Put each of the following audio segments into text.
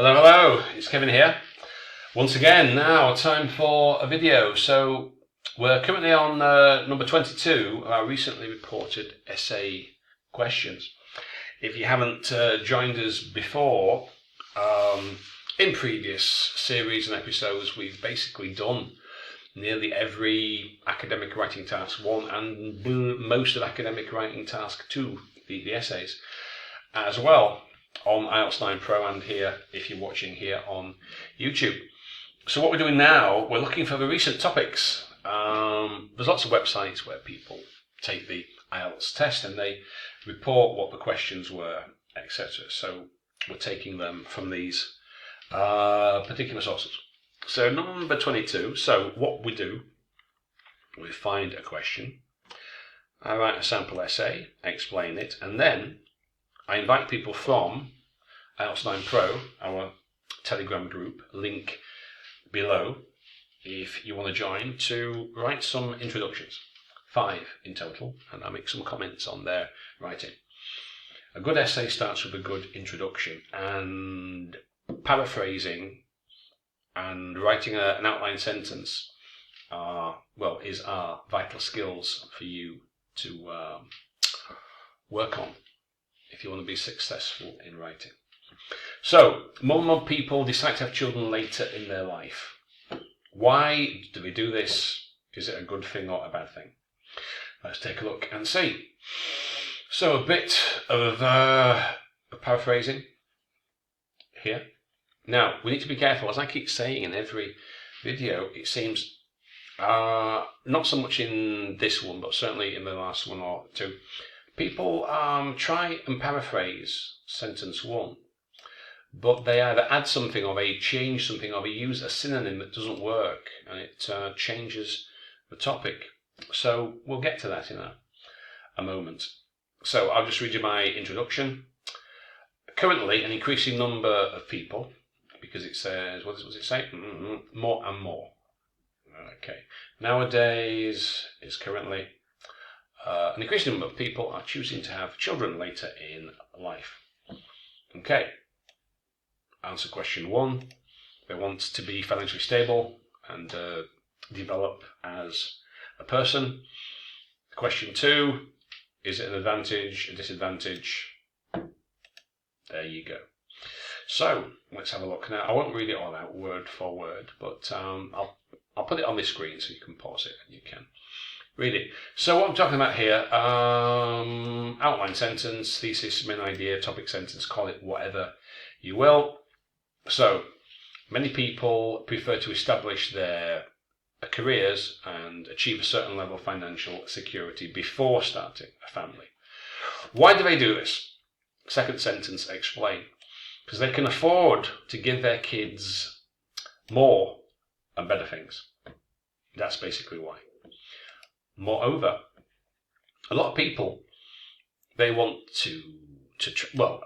Hello, hello, it's Kevin here. Once again, now time for a video. So we're currently on number 22 of our recently reported essay questions. If you haven't joined us before, in previous series and episodes, we've basically done nearly every academic writing task 1 and most of academic writing task 2, the essays, as well, on IELTS 9 Pro and here, if you're watching here on YouTube. So what we're doing now, we're looking for the recent topics. There's lots of websites where people take the IELTS test and they report what the questions were, etc. So we're taking them from these particular sources. So number 22, so what we do, we find a question, I write a sample essay, explain it, and then I invite people from IELTS 9 Pro, our Telegram group, link below, if you want to join, to write some introductions. 5 in total, and I make some comments on their writing. A good essay starts with a good introduction, and paraphrasing and writing an outline sentence is our vital skills for you to work on if you want to be successful in writing. So, more and more people decide to have children later in their life. Why do they do this? Is it a good thing or a bad thing? Let's take a look and see. So, a bit of paraphrasing here. Now, we need to be careful. As I keep saying in every video, it seems, not so much in this one, but certainly in the last one or two, people try and paraphrase sentence 1, but they either add something or they change something or they use a synonym that doesn't work and it changes the topic. So we'll get to that in a moment. So I'll just read you my introduction. Currently, an increasing number of people, because it says, what does it say? More and more. Okay. Nowadays is currently an increasing number of people are choosing to have children later in life. Okay. Answer question 1. They want to be financially stable and develop as a person. Question 2. Is it an advantage, a disadvantage? There you go. So let's have a look now. I won't read it all out word for word, but I'll put it on this screen so you can pause it and you can read it. So what I'm talking about here, outline sentence, thesis, main idea, topic sentence, call it whatever you will. So many people prefer to establish their careers and achieve a certain level of financial security before starting a family. Why do they do this? Second sentence, explain. Because they can afford to give their kids more and better things. That's basically why. Moreover, a lot of people, they want to well,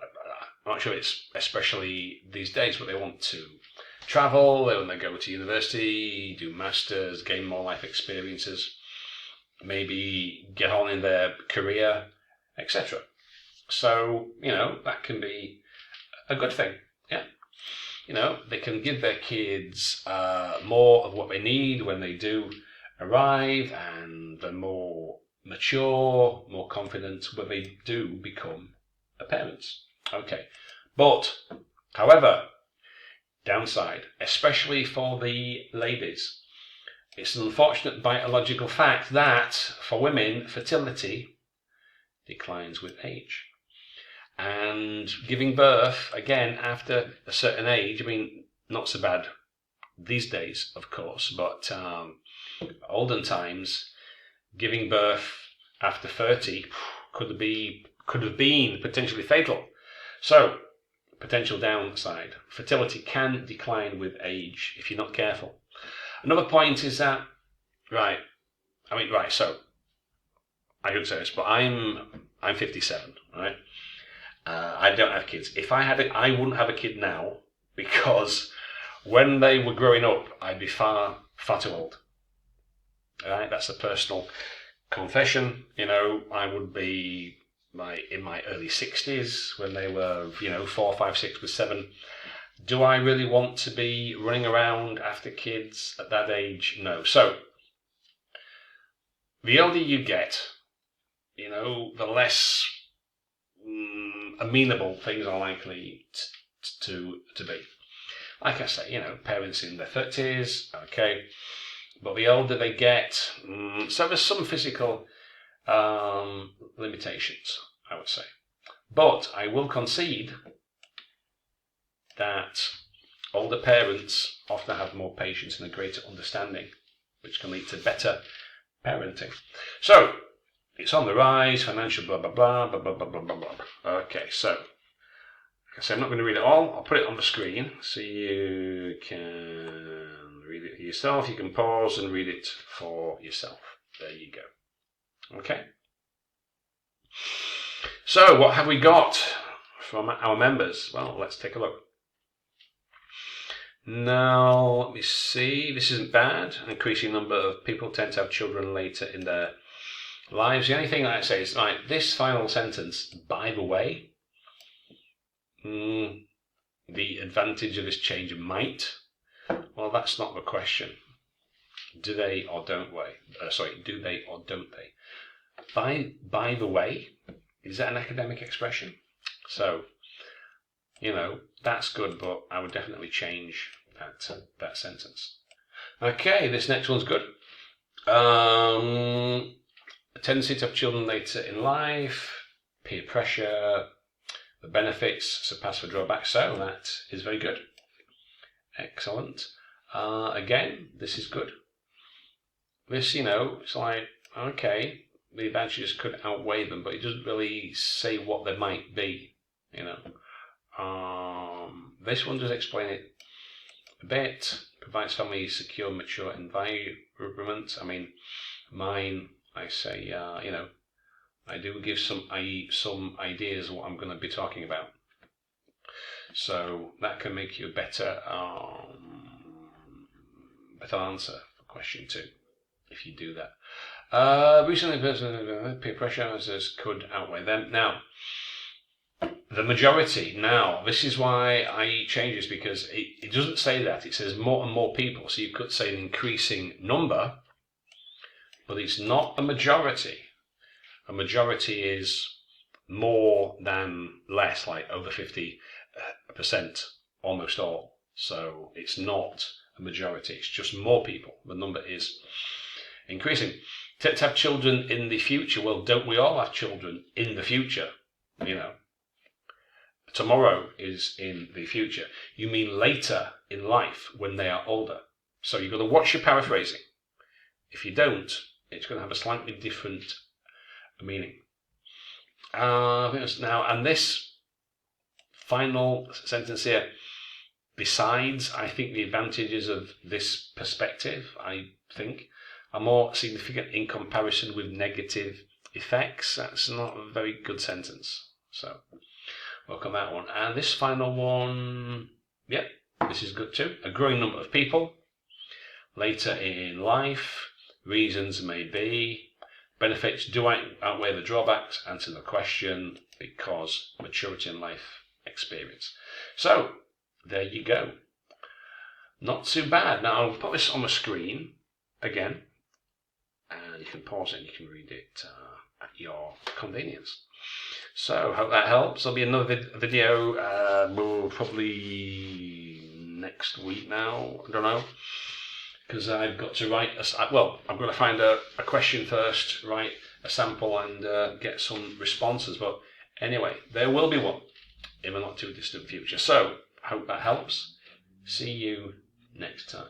I'm not sure it's especially these days, but they want to travel, they want to go to university, do masters, gain more life experiences, maybe get on in their career, etc. So, that can be a good thing, yeah. They can give their kids more of what they need when they do arrive, and they're more mature, more confident when they do become a parent. Okay, but, however, downside, especially for the ladies, it's an unfortunate biological fact that for women, fertility declines with age. And giving birth, again, after a certain age, not so bad these days, of course, but olden times, giving birth after 30 could have been potentially fatal. So, potential downside, fertility can decline with age if you're not careful. Another point is that, so, I shouldn't say this, but I'm 57, right? I don't have kids. If I had it, I wouldn't have a kid now, because when they were growing up, I'd be far too old. Right? That's a personal confession. I would be in my early 60s when they were, 4, 5, 6, 7. Do I really want to be running around after kids at that age? No. So, the older you get, the less amenable things are likely to be. Like I say, parents in their 30s, okay, but the older they get, so there's some physical limitations, I would say. But I will concede that older parents often have more patience and a greater understanding, which can lead to better parenting. So, it's on the rise, financial blah, blah, blah, blah, blah, blah, blah, blah, blah. Okay, so, like I say, I'm not going to read it all. I'll put it on the screen so you can read it yourself. You can pause and read it for yourself. There you go. Okay. So, what have we got from our members? Well, let's take a look. Now, let me see. This isn't bad. An increasing number of people tend to have children later in their lives. The only thing I'd say is, like, this final sentence, by the way, the advantage of this change might. Well, that's not the question. Do they or don't they? Do they or don't they? By the way, is that an academic expression? So, that's good, but I would definitely change that sentence. Okay, this next one's good. A tendency to have children later in life, peer pressure, the benefits surpass the drawbacks, so that is very good. Excellent. Again, this is good. This, it's like, okay, the advantages could outweigh them, but it doesn't really say what they might be, This one does explain it a bit. Provides families secure, mature environment. I mean, mine, I say, I do give some ideas of what I'm going to be talking about. So that can make you a better answer for question 2 if you do that. Recently, peer pressure could outweigh them. Now, the majority. Now, this is why I change this, because it doesn't say that. It says more and more people. So you could say an increasing number, but it's not a majority. A majority is more than less, like over 50%, almost all. So it's not a majority. It's just more people. The number is increasing. To have children in the future. Well, don't we all have children in the future? Tomorrow is in the future. You mean later in life when they are older. So you've got to watch your paraphrasing. If you don't, it's going to have a slightly different meaning. Now, and this final sentence here, besides, I think the advantages of this perspective, I think, are more significant in comparison with negative effects. That's not a very good sentence. So, work on that one. And this final one, yep, this is good too. A growing number of people later in life. Reasons may be. Benefits do outweigh the drawbacks. Answer the question, because maturity in life experience. So, there you go. Not too bad. Now, I'll put this on the screen again, and you can pause it and you can read it at your convenience. So, hope that helps. There'll be another video, probably next week now. I don't know. Because I've got to write, I'm going to find a question first, write a sample and get some responses. But anyway, there will be one in the not too distant future. So, hope that helps. See you next time.